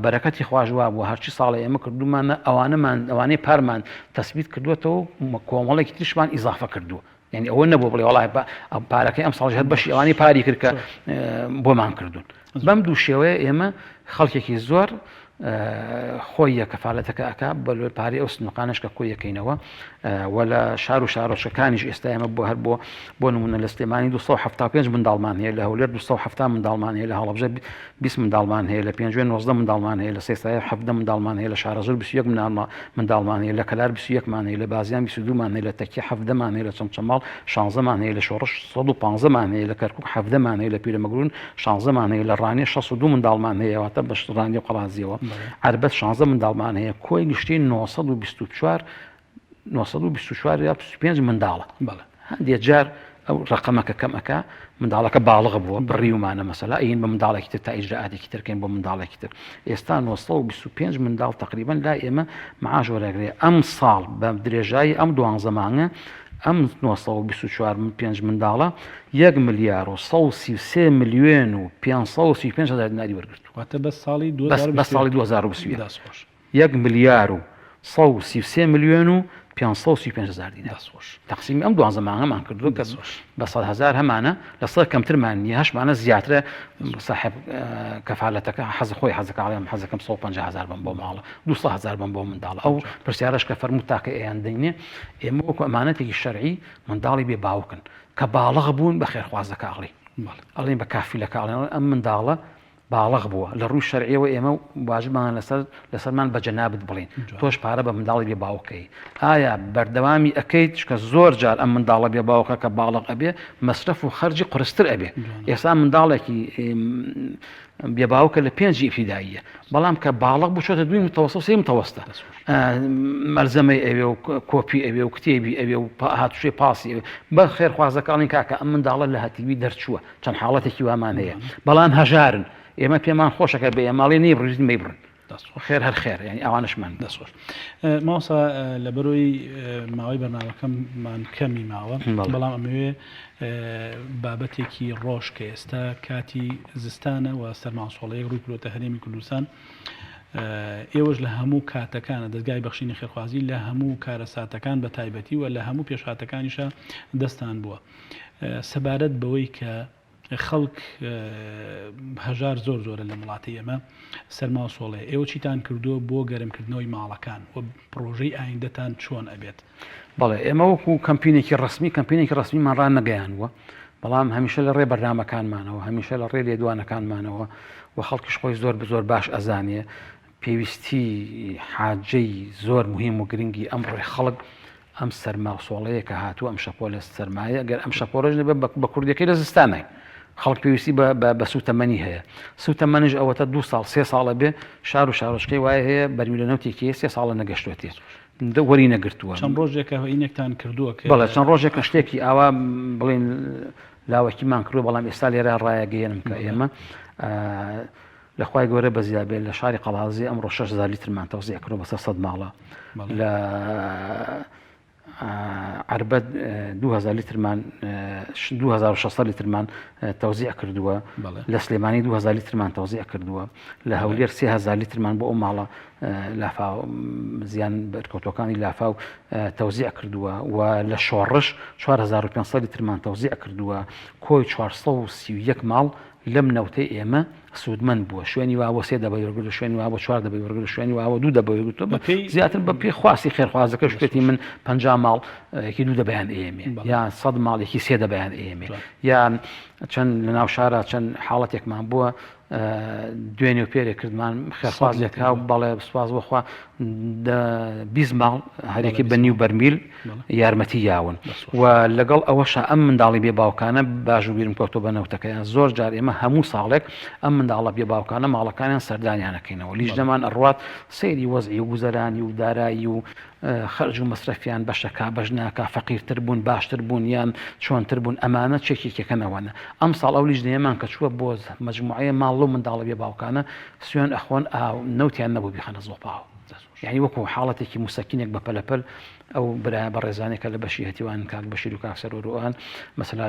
بەرەکەتی خواژوا بووە هەرچی ساڵی ئێمە کردومانە ئەوانەی پارمان تەسبیت کردوێتەوە کۆمەڵێکی تریشمان ئیزافە کردووە يعني ئەوە نەبوو بڵێ وڵای پارەکەی ئەم ساڵژ هەر بەشی ئەوانی پاری کرد کە بۆمان کردوون بەم دوو شێوەیە ئێمە خەڵکێکی زۆر خۆی کەفاالەتەکە ئەک بە پارەی ئەو سنوقانش کە کۆیەکەینەوە وە شار و شارۆچەکانیش ئێستا ئێمە بۆ هەر بۆ نمونە لە سلێمانی 275 منداڵمان هەیە لە هەولێر 270 منداڵمان هەیە لە هەڵەبژە 20 منداڵمان هەیە لە پێنجێ 19 منداڵمان هەیە لە سێسایە 7 منداڵمان هەیە لە شارەزۆر 21 منداڵمان هەیە لە کەلار 21مان هەیە لە بازیان 22مان هەیە لە تەکیە 7مان هەیە لە چەمچەماڵ 16مان هەیە لە شۆڕش 115مان هەیە لە کەرکوک 7مان هەیە لە پیرەمەگرون 16مان هەیە لە ڕانێ 62 منداڵمان هەیە واتە بە ڕانی و قەڵازیەوە عربەت 16 منداڵمان هەیە کۆی گشتی 924 یا 25 منداڵە هەندێک جار ئەو ڕقەمەکە کەمەکە منداڵەکە باڵغ بووە بڕیومانە مەسەلا ئین بە منداڵێکی تر تا ئیجرائاتێکی ترکەین بۆ منداڵێکی تر ئێستا 925 منداڵ تقریبا لا ئێمە معاش وەرەگرێ ئەم ساڵ بە درێژایی ئەم 12 مانگە ئەم 925 منداڵە 1 ملیار و 133 ملیۆن و 535 هزار دیناری وەرگرت واتە بە ساڵی بە ساڵی 2020 1 ملیار و 133 ملیۆن و 535 هزار دینار تقسیمی ئەم 12 مانگەمان کردووە کە بە 100 هزار هەمانە لەسەر کەمترمان نیە هەشمانە زیاترە صاحب کەفاالەتەکە حەز خۆی حەزەکەڵێم حەزەکەم 150 هزار بم بۆ ماڵە 200 هزار بم بۆ منداڵ ئەو پرسیارش کە فەرموو تاکە ئەیان دەینێ ئێمە وەکو ئەمانەتێکی شەرعی منداڵی بێ باوکن کە باڵغ بوون بە خێرخوازەکەڵی ئەڵێن بە کافیلەکەڵێن ئەم منداڵە باڵغ بووە لە ڕووی شەرعیەوە ئێمە واجبمان لەسەرمان بە جەنابت بڵین تۆش پارە بە منداڵی بێ باوکەی ئایا بەردەوامی ئەەکەیت کە زۆر جار ئەم منداڵە بێ باوکە کە باڵغ ئەبێ مەصرف و خەرجی قورستر ئەبێ ئێستا منداڵێکی بێباوکە لە 5 ئیبتیداییە بەڵام کە باڵغ بوو چۆتە دوی متەوەسە و سێ متەوەستە مەرزەمەی ئەوێ و کۆپی ئەوێ و کتێبی ئەوێ و هاتوشێ پاسی ئەوێ بە خێرخوازەکانی کاکە ئەم منداڵە لە هەتیوی دەرچووە چەند حاڵەتێکی وامان هەیە بەڵام هەژارن ئێمە پێمان خۆشەکە بە ئێماڵی نەیبڕیت مەیبڕن خێر هەر خێر ینی ئەوانشمان دەسۆش ماوسا لە بەرۆی ماوەی بەرنامەکەممان کەمی ماوە بەڵام ئەمەوێ بابەتێکی ڕۆژ کە ئێستا کاتی زستانە و سەرماسۆڵەیەک ڕووی کلۆتە هەرێمی کوردستان ئێوەش لە هەموو کاتەکانە دەستگای بەخشینی خێرخوازی لە هەموو کارەساتەکان بە تایبەتی و لە هەموو پێشهاتەکانیشە دەستان بووە سەبارەت بەوەی کە خەڵک هەژار زۆرە لە وڵاتی ئێمە سەرماسۆڵێ ئێوە چیتان کردووە بۆ گەرمکردنەوەی ماڵەکان و پرۆژەی ئایندەتان چۆن ئەبێت بەڵێ ئێمە وەکو کەمپینێکی ڕسمیمان ڕان نەگەیانوە بەڵام هەمیشە لە ڕێ بەرنامەکانمانەوە هەمیشە لە ڕێ لێدوانەکانمانەوە و خەڵکیش خۆی زۆر باش ئەزانێ پێویستی حاجەی زۆر مهم و گرنگی ئەم ڕێ خەڵک ئەم سەرماسۆڵەیە کە هاتووە ئەم شەپۆ لە سەرمایە گەر ئەم شەپۆڕژ بە کوردەکەی لە زستانای خەڵک پێویستی بە سوتەمەنی هەیە سوتەمەنیش ئەوەتە 2 ساڵ 3 ساڵە بێ شار و شارۆچکەی وایە هەیە بەرمیلەنەوتێکی 3 ساڵە نەگەشتوێتێ وەری نەگرتووە چەند ڕۆژێکە ئینێکتان کردووە بەڵێ چەند ڕۆژێکە شتێکی ئاوا بڵێن لاوەکیمان کردووە بەڵام ئێستا لێرە ڕایەگەێنم کە ئێمە لەخوای گەورە بەزیابێت لە شاری قەڵازی ئەمڕۆ 6,000 لیترمان تەوزیع کردووە بەسەر 100 ماڵە لە عربەت 2,000 لیترمان 2,600 لیترمان تەوزیع کردووە لە سلێمانی 2,000 لیترمان تەوزیع کردووە لە هەولێر 3,000 لیترمان بۆ ئەو ماڵە لافاو زیان بەرکەوتەکانی لافاو تەوزیع کردووە و لە شۆڕش 4,500 لیترمان تەوزیع کردووە کۆی 431 ماڵ لەم نەوتەی ئێمە سوودمەند بووە شوێنی واوە 3 دەبە وەرگرت شوێنی واوە 4 دەبە وەرگرت شوێنی واوە 2 دەبە وەرگرتەوە زیاتر بە پێی خواستی خێرخوازەکە شتێتی من 50 ماڵ یەکی 2 دەبیان ئێمێ یان 100 ماڵ یەکی 3 دەبیان ئێمێ یان چەند لە ناو شارە چەند حاڵەتێکمان بووە دوێنێ و پێرێک کردمان خێرخوازێکا و بەڵێ سواز بخوا 20 ماڵ هەرێکی بە نیو بەرمیل یارمەتی یاون و لەگەڵ ئەوەش ئەم منداڵی بێ باوکانە باژوبیرم کەوتۆ بە نەوتەکەیان زۆر جار ئێمە هەموو ساڵێک ئەم منداڵە بێ باوکانە ماڵەکانیان سەردانیانەکەینەوە لیژ دەمان ئەڕوات سەیری وەزعی و گوزەرانی و دارایی و خەرج و مەصرفیان بەشەکە بەژناکە فەقیرتر بوون باشتر بوون یان چۆنتر بوون ئەمانە چێکێکەکەنەوەنە ئەم ساڵ ئەو لیژنەیەمان کە چووە بۆ مەجموعەیە ماڵ و منداڵە بێ باوکانە سوێن ئەخۆن ئاو نەوتیان نەبوو بیخەنە زۆپاوە یعنی وەکو حاڵەتێکی موسەکینێک بە پەلەپەل ئەو برای بە ڕێزانێکە لە بەشی هەتیوان کاک بەشیر و کاکسەر وروان مەسەلا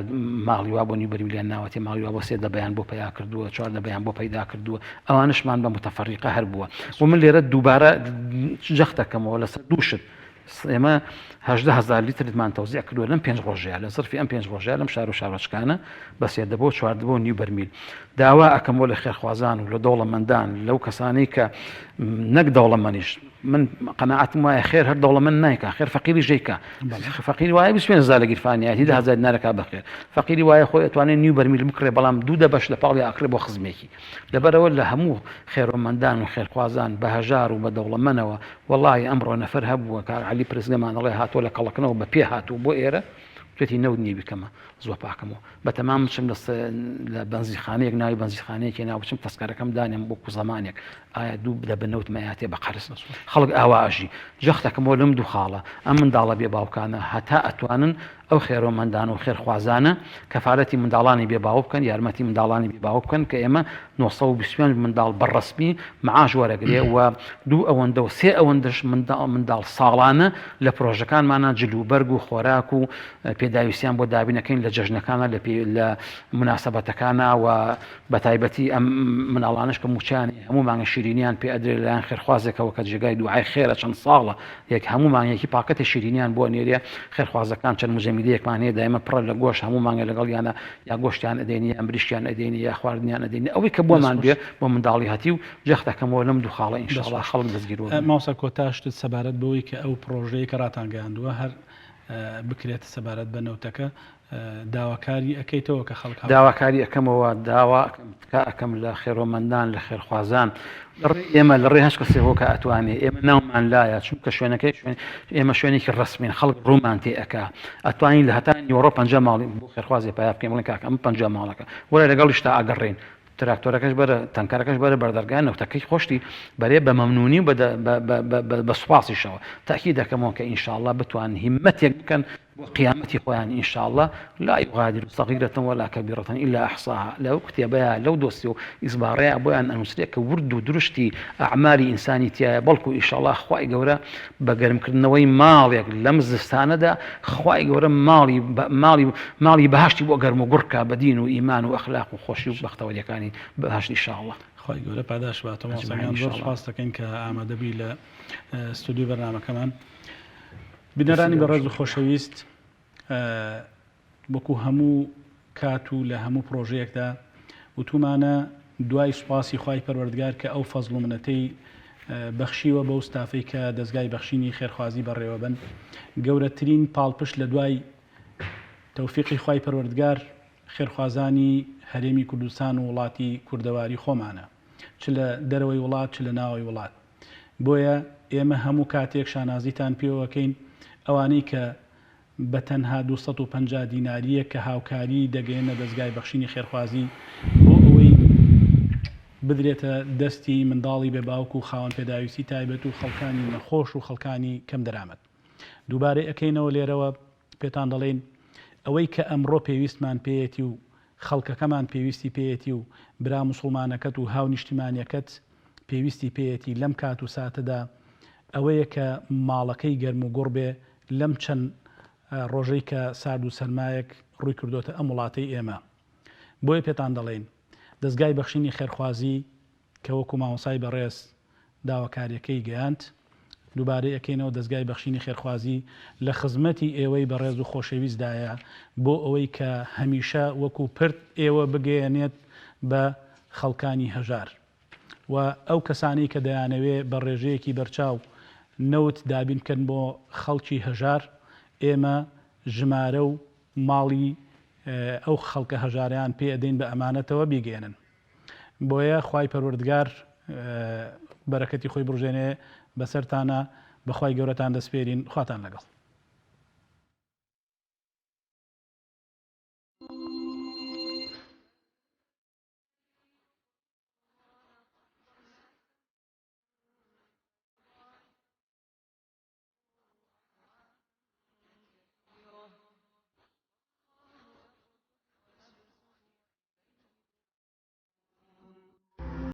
ماڵی وا بۆ نیبەرمیلیان ناوەتی ماڵی وا بۆ 3 دەبیان بۆ پەیا کردووە 4 دەبیان بۆ پەیدا کردووە ئەوانشمان بە متەفەڕیقە هەر بووە و من لێرە دووبارە جەختەکەمەوە لەسەر دووشت ئێمە 18,000 لیترمان تەوزیع کردووە لەم 5 ڕۆژەیە لە زرفی ئەم 5 ڕۆژەیە لەم شار و شارۆچکانە بە 3.4 بەرمیل داوا ئەەکەم بۆ لە خێرخوازان و لە دەوڵەمەندان لەو کەسانەی کە نەک دەوڵەمەنیش من قەناعەتم وایە خێر هەر دەوڵەمەند نایکە خێر فەقیری ژێیکە فەقیری وایە 20,000 لە گیرفانیەتی 10,000 دینارەکە بەخێر فەقیری وایە خۆی ئەتوانێت 9 بەرمیل بکڕێ بەڵام 2 بەش لە پاڵی ئاکرێ بۆ خزمێکی لەبەرەوە لە هەموو خێرۆمەندان و خێرخوازان بە هەژار و بە دەوڵەمەنەوە وەڵی ئەمڕۆ نەفەر هەبووە کار علی پرزگەمان دەڵێ هاتۆ لە کەڵەکەنەوە بە پێ هاتوو بۆ ئێرە توێتی نەوت نییە بکەمە زۆر پاکەمەوە بەتەمام بچم لە بەنزیخانەیەک ناوی بەنزیخانەیەکی ناو بچم تەسکارەکەم دانێم بۆ زمانێک ئایا دوو بدە بنەوت مەیاتێ بە قەرز خەڵک ئاواژی جەختەکەمەوە لەم دوو خاڵە ئەم منداڵە بێ باوکانە هەتا ئەتوانن ئەو خێرۆمەندان و خێرخوازانە کەفارەتی منداڵانی بێباو بکەن یارمەتی منداڵانی بێباو بکەن کە ئێمە 920 منداڵ بەڕسمی معاش وەرەگرێ و دوو ئەوەندە و سێ ئەوەندەش منداڵ ساڵانە لە پرۆژەکانمانە جلوبەرگ و خۆراک و پێداویستیان بۆ دابینەکەین لە جەژنەکانە لە مناسبەتەکانە و بە تایبەتی ئەم مناڵانش کە موچانی هەمومانگە شیرینیان پێ ئەدرێت لەیان خێرخوازێکەوە کە جێگای دوعای خێرە چەند ساڵە یەک هەمومانیەکی پاکەتی شیرینیان بۆ نێریە خێرخوازەکان چەند مجەمیلەیەکمان هەیە دایمە پڕە لە گۆشت هەمومانگە لەگەڵ یانە یا گۆشتیان ئەدێنی ئەم بریشیان ئەدێنی یا خواردنیان ئەدێنی ئەوەی کە بۆمان بێ بۆ منداڵی هەتی و جەختەکەمەوە لەم دوو خاڵە ئینشاءڵڵا خەڵک دەستگیرەوە ماوسە کۆتاشت سەبارەت بەوەی کە ئەو پرۆژەیە کە ڕاتانگەیاندووە هەر بکرێت سەبارەت بە نەوتەکە داواکاری ئەەکەیتەوە کە خەڵک داواکاری ئەەکەمەوە داوا ئەەکەم لە خێرۆمەندان لە خێرخوازان ئێمە لە ڕێ هەش کەسێەوە کە ئەتوانێت ئێمە ناومان لایە چونکە شوێنەکەی ئێمە شوێنێکی ڕسمین خەڵک ڕوومان تێ ئەکا ئەتوانین لە هەتانی یۆڕۆ 5 ماڵی بۆ خێرخوازی پیا بکەین بڵێن کاکە ئەم 5 ماڵەکە وەرە لەگەڵیشتا ئاگەڕێن تراکتۆرەکەش بەرە تەنکەرەکەش بەرە بەردەرگان نەوتەکەی خۆشتی بەرێ بە مەمنونی و بە سوپاسیشەوە تاکی دەکەمەوە کە ئینشاءڵڵا بتوان هیممەتێک بکەن قیامەتی خۆیان ئینشاءڵڵا لا يغادر صغيرة ولا كبيرة إلا أحصاها لو كتبها لو دوسيو إصبارها بوان أنوسريك ورد ودرشتي أعمال إنساني تيا بلكو إن شاء الله خواي جورا بقرم كرنوي مالي لمزستانة دا خواي جورا مالي بهاشتي بقرم وقركا بدين وإيمان وأخلاق وخوشي وبختوى كاني بهاشت إن شاء الله خواي جورا بعداش باتم وصلنا زور خاصة كا عماد بيلا استوديو برنامج كمان بنرانی بەڕێز و خۆشەویست بۆکو هەموو کات و لە هەموو پرۆژەیەکدا وتومانە دوای سوپاسی خوای پەروەردگار کە ئەو فەزڵ و منەتەی بەخشیوە بەو ستافەی کە دەستگای بەخشینی خێرخوازی بەڕێوەبن گەورەترین پاڵپشت لە دوای تەوفیقی خوای پەروەردگار خێرخوازانی هەرێمی کوردستان و وڵاتی کوردەواری خۆمانە چ لە دەرەوەی وڵات چ لە ناوەی وڵات بۆیە ئێمە هەموو کاتێک شانازیتان پێوەکەین ئەوانەی کە بە تەنها 250 دیناریە کە هاوکاری دەگەێنە دەستگای بەخشینی خێرخوازی بۆ ئەوەی بدرێتە دەستی منداڵی بێ باوک و خاوەن پێداویستی تایبەت و خەڵکانی نەخۆش و خەڵکانی کەم دەرامەت دووبارەی ئەەکەینەوە لێرەوە پێتان دەڵێن ئەوەی کە ئەمڕۆ پێویستمان پێیەتی و خەڵکەکەمان پێویستی پێیەتی و برا موسڵمانەکەت و هاو نیشتیمانیەکەت پێویستی پێیەتی لەم کات و ساتەدا ئەوەیە کە ماڵەکەی گەرم و گوڕ بێ لەم چەند ڕۆژەی کە سارد و سەرمایەک ڕووی کردوتە ئەم وڵاتەی ئێمە بۆیە پێتان دەڵێن دەستگای بەخشینی خێرخوازی کە وەکو مامۆسای بەڕێز داواکاریەکەی گەیاند دووبارەی ئەەکەینەوە دەستگای بەخشینی خێرخوازی لە خزمەتی ئێوەی بەڕێز و خۆشەویستدایە بۆ ئەوەی کە هەمیشە وەکو پرت ئێوە بگەیەنێت بە خەڵکانی هەژار و ئەو کەسانی کە دەیانەوێ بە ڕێژەیەکی بەرچاو نەوت دابینکەن بۆ خەڵکی هەژار ئێمە ژمارە و ماڵی ئەو خەڵکە هەژاریان پێ ئەدەین بە ئەمانەتەوە بیگەێنن بۆیە خوای پەروەردگار بەرەکەتی خۆی بڕژێنێ بەسەرتانە بەخوای گەورەتان دەسپێرین خواتان لەگەڵ